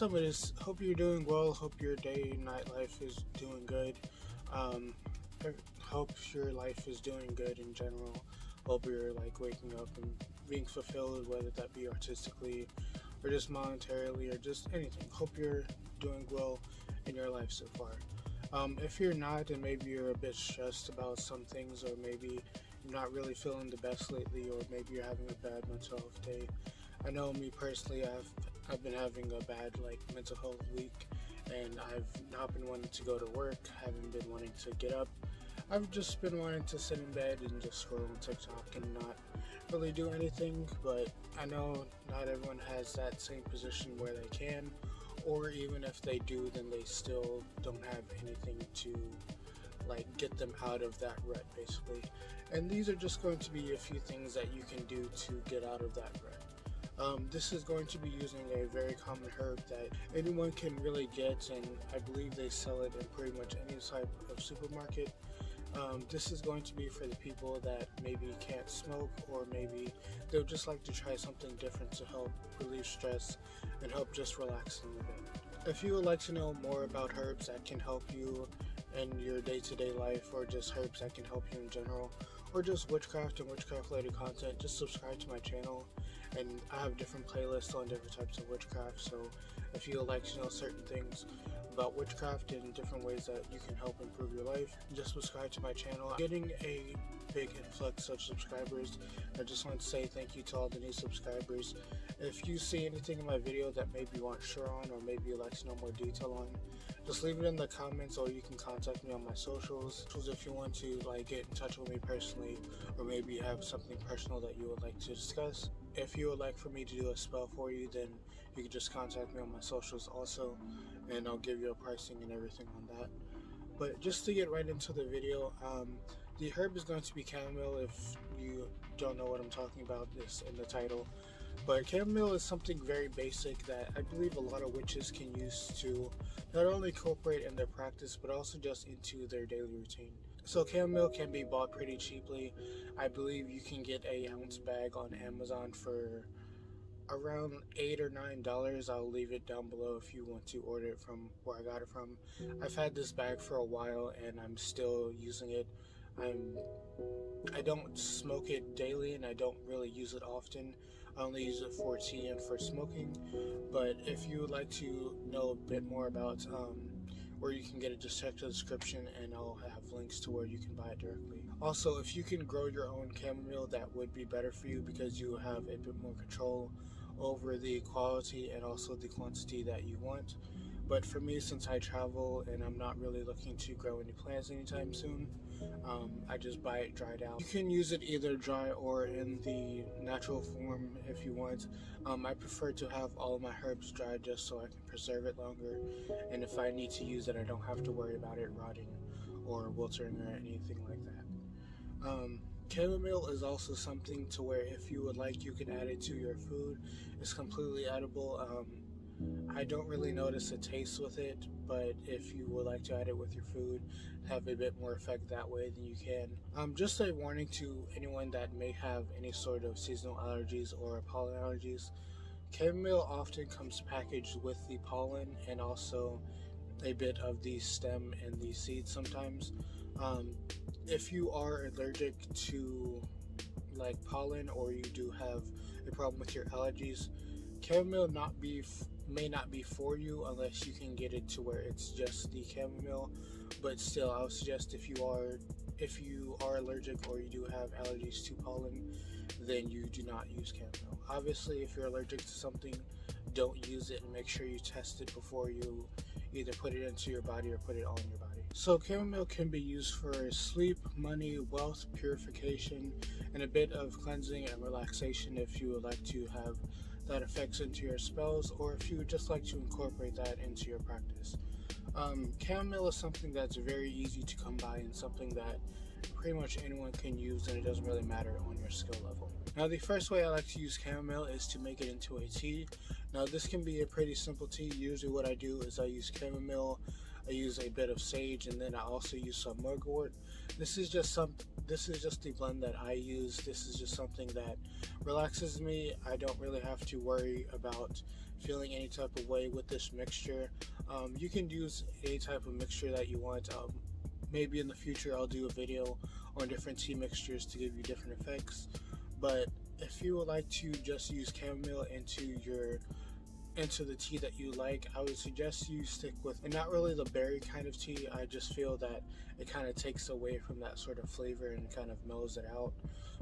what's up? Hope you're doing well. Hope your day and night life is doing good. I hope your life is doing good in general. Hope you're like waking up and being fulfilled, whether that be artistically or just monetarily or just anything. Hope you're doing well in your life so far. If you're not, and maybe you're a bit stressed about some things, or maybe you're not really feeling the best lately, or maybe you're having a bad mental health day. I know me personally, I've been having a bad mental health week, and I've not been wanting to go to work, haven't been wanting to get up. I've just been wanting to sit in bed and just scroll on TikTok and not really do anything, but I know not everyone has that same position where they can, or even if they do, then they still don't have anything to get them out of that rut, basically. And these are just going to be a few things that you can do to get out of that rut. This is going to be using a very common herb that anyone can really get, and I believe they sell it in pretty much any type of supermarket. This is going to be for the people that maybe can't smoke, or maybe they'll just like to try something different to help relieve stress and help just relax a little bit. If you would like to know more about herbs that can help you in your day-to-day life, or just herbs that can help you in general, or just witchcraft and witchcraft related content, just subscribe to my channel, and I have different playlists on different types of witchcraft. So if you would like to know certain things about witchcraft and different ways that you can help improve your life, just subscribe to my channel. I'm getting a big influx of subscribers. I just want to say thank you to all the new subscribers. If you see anything in my video that maybe you aren't sure on, or maybe you'd like to know more detail on, just leave it in the comments, or you can contact me on my socials if you want to get in touch with me personally, or maybe you have something personal that you would like to discuss. If you would like for me to do a spell for you, then you can just contact me on my socials also, and I'll give you a pricing and everything on that. But just to get right into the video, the herb is going to be chamomile. If you don't know what I'm talking about, it's in the title. But chamomile is something very basic that I believe a lot of witches can use to not only incorporate in their practice, but also just into their daily routine. So chamomile can be bought pretty cheaply. I believe you can get an ounce bag on Amazon for around $8 or $9. I'll leave it down below if you want to order it from where I got it from. I've had this bag for a while and I'm still using it. I don't smoke it daily, and I don't really use it often. I only use it for tea and for smoking. But if you would like to know a bit more about where you can get it, just check the description and I'll have links to where you can buy it directly. Also, if you can grow your own chamomile, that would be better for you, because you have a bit more control over the quality and also the quantity that you want. But for me, since I travel and I'm not really looking to grow any plants anytime soon, I just buy it dried out. You can use it either dry or in the natural form if you want. I prefer to have all of my herbs dried just so I can preserve it longer, and if I need to use it, I don't have to worry about it rotting or wilting or anything like that. Chamomile is also something to where if you would like, you can add it to your food. It's completely edible. I don't really notice a taste with it, but if you would like to add it with your food, have a bit more effect that way, then you can. Just a warning to anyone that may have any sort of seasonal allergies or pollen allergies. Chamomile often comes packaged with the pollen and also a bit of the stem and the seed sometimes. If you are allergic to pollen, or you do have a problem with your allergies, chamomile may not be for you unless you can get it to where it's just the chamomile. But still, I would suggest if you are allergic or you do have allergies to pollen, then you do not use chamomile. Obviously, if you're allergic to something, don't use it, and make sure you test it before you either put it into your body or put it on your body. So chamomile can be used for sleep, money, wealth, purification, and a bit of cleansing and relaxation if you would like to have that effects into your spells, or if you would just like to incorporate that into your practice. Chamomile is something that's very easy to come by, and something that pretty much anyone can use, and it doesn't really matter on your skill level. Now, the first way I like to use chamomile is to make it into a tea. Now, this can be a pretty simple tea. Usually what I do is I use chamomile, I use a bit of sage, and then I also use some mugwort. This is just this is just the blend that I use. This is just something that relaxes me. I don't really have to worry about feeling any type of way with this mixture. You can use any type of mixture that you want. Maybe in the future I'll do a video on different tea mixtures to give you different effects. But if you would like to just use chamomile into the tea that you like, I would suggest you stick with, and not really the berry kind of tea. I just feel that it kind of takes away from that sort of flavor and kind of mellows it out.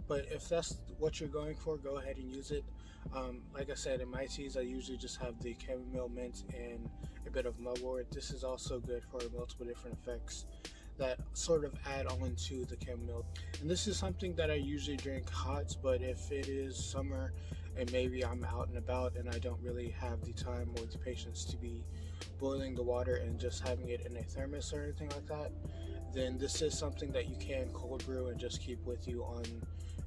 But if that's what you're going for, go ahead and use it. Like I said, in my teas I usually just have the chamomile, mint, and a bit of mugwort. This is also good for multiple different effects that sort of add on to the chamomile. And this is something that I usually drink hot, but if it is summer and maybe I'm out and about and I don't really have the time or the patience to be boiling the water and just having it in a thermos or anything like that, then this is something that you can cold brew and just keep with you on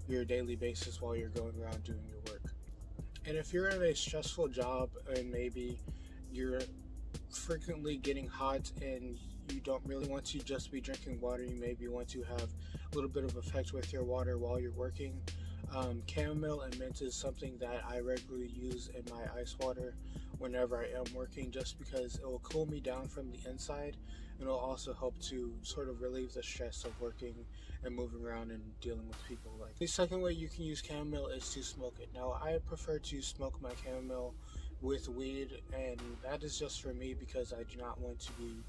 your daily basis while you're going around doing your work. And if you're in a stressful job and maybe you're frequently getting hot and you don't really want to just be drinking water, you maybe want to have a little bit of effect with your water while you're working, chamomile and mint is something that I regularly use in my ice water whenever I am working, just because it will cool me down from the inside, and it will also help to sort of relieve the stress of working and moving around and dealing with people. Like, the second way you can use chamomile is to smoke it. Now I prefer to smoke my chamomile with weed, and that is just for me because I do not want to be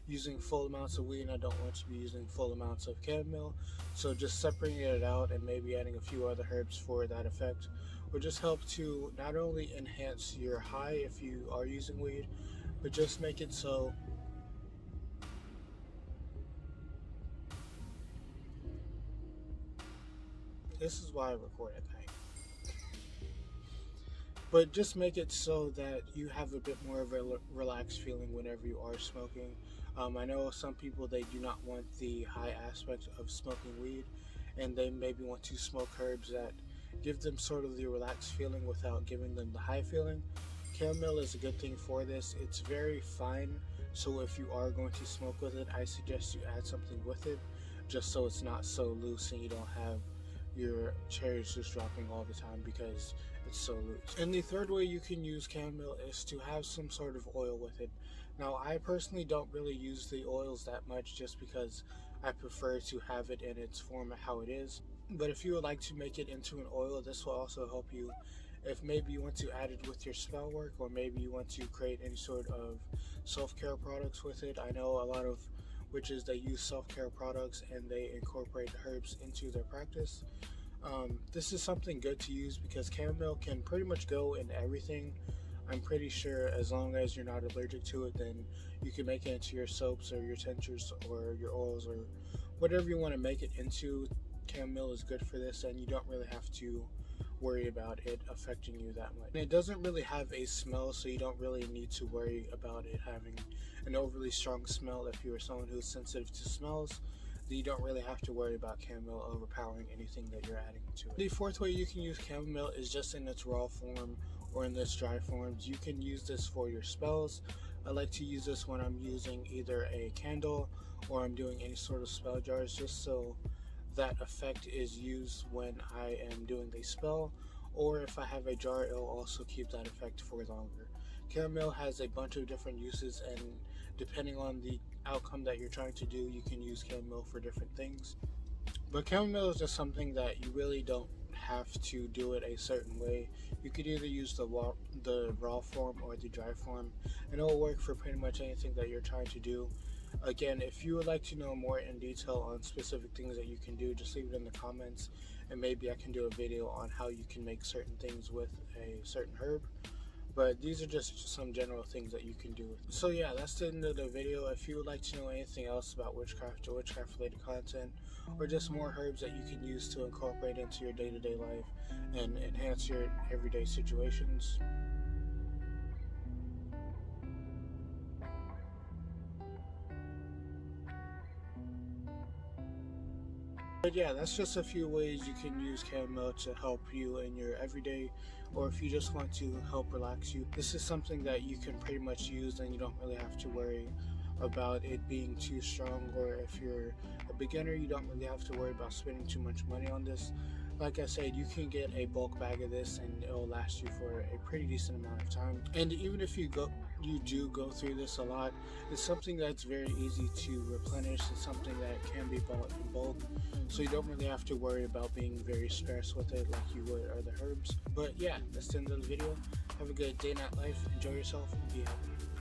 using full amounts of weed and I don't want to be using full amounts of chamomile. So just separating it out and maybe adding a few other herbs for that effect will just help to not only enhance your high if you are using weed, but just make it so this is why I record at night. But just make it so that you have a bit more of a relaxed feeling whenever you are smoking. I know some people, they do not want the high aspect of smoking weed, and they maybe want to smoke herbs that give them sort of the relaxed feeling without giving them the high feeling. Chamomile is a good thing for this. It's very fine, so if you are going to smoke with it, I suggest you add something with it, just so it's not so loose and you don't have your cherries just dropping all the time because it's so loose. And the third way you can use chamomile is to have some sort of oil with it. Now I personally don't really use the oils that much just because I prefer to have it in its form how it is. But if you would like to make it into an oil, this will also help you if maybe you want to add it with your spell work, or maybe you want to create any sort of self-care products with it. I know a lot of witches, they use self-care products and they incorporate herbs into their practice. This is something good to use because chamomile can pretty much go in everything. I'm pretty sure as long as you're not allergic to it, then you can make it into your soaps or your tinctures or your oils or whatever you want to make it into. Chamomile is good for this, and you don't really have to worry about it affecting you that much. And it doesn't really have a smell, so you don't really need to worry about it having an overly strong smell. If you're someone who's sensitive to smells, then you don't really have to worry about chamomile overpowering anything that you're adding to it. The fourth way you can use chamomile is just in its raw form or in its dry forms. You can use this for your spells. I like to use this when I'm using either a candle or I'm doing any sort of spell jars, just so that effect is used when I am doing the spell, or if I have a jar, it will also keep that effect for longer. Chamomile has a bunch of different uses, and depending on the outcome that you're trying to do, you can use chamomile for different things. But chamomile is just something that you really don't have to do it a certain way. You could either use the raw form or the dry form, and it will work for pretty much anything that you're trying to do. Again, if you would like to know more in detail on specific things that you can do, just leave it in the comments, and maybe I can do a video on how you can make certain things with a certain herb. But these are just some general things that you can do. So yeah, that's the end of the video. If you would like to know anything else about witchcraft or witchcraft related content, or just more herbs that you can use to incorporate into your day-to-day life and enhance your everyday situations, but yeah, that's just a few ways you can use chamomile to help you in your everyday, or if you just want to help relax you. This is something that you can pretty much use and you don't really have to worry about it being too strong, or if you're a beginner, you don't really have to worry about spending too much money on this. Like I said, you can get a bulk bag of this and it'll last you for a pretty decent amount of time. And even if you do go through this a lot, it's something that's very easy to replenish. It's something that can be bought in bulk, so you don't really have to worry about being very stressed with it like you would other herbs. But yeah, that's the end of the video. Have a good day, night life. Enjoy yourself and be happy.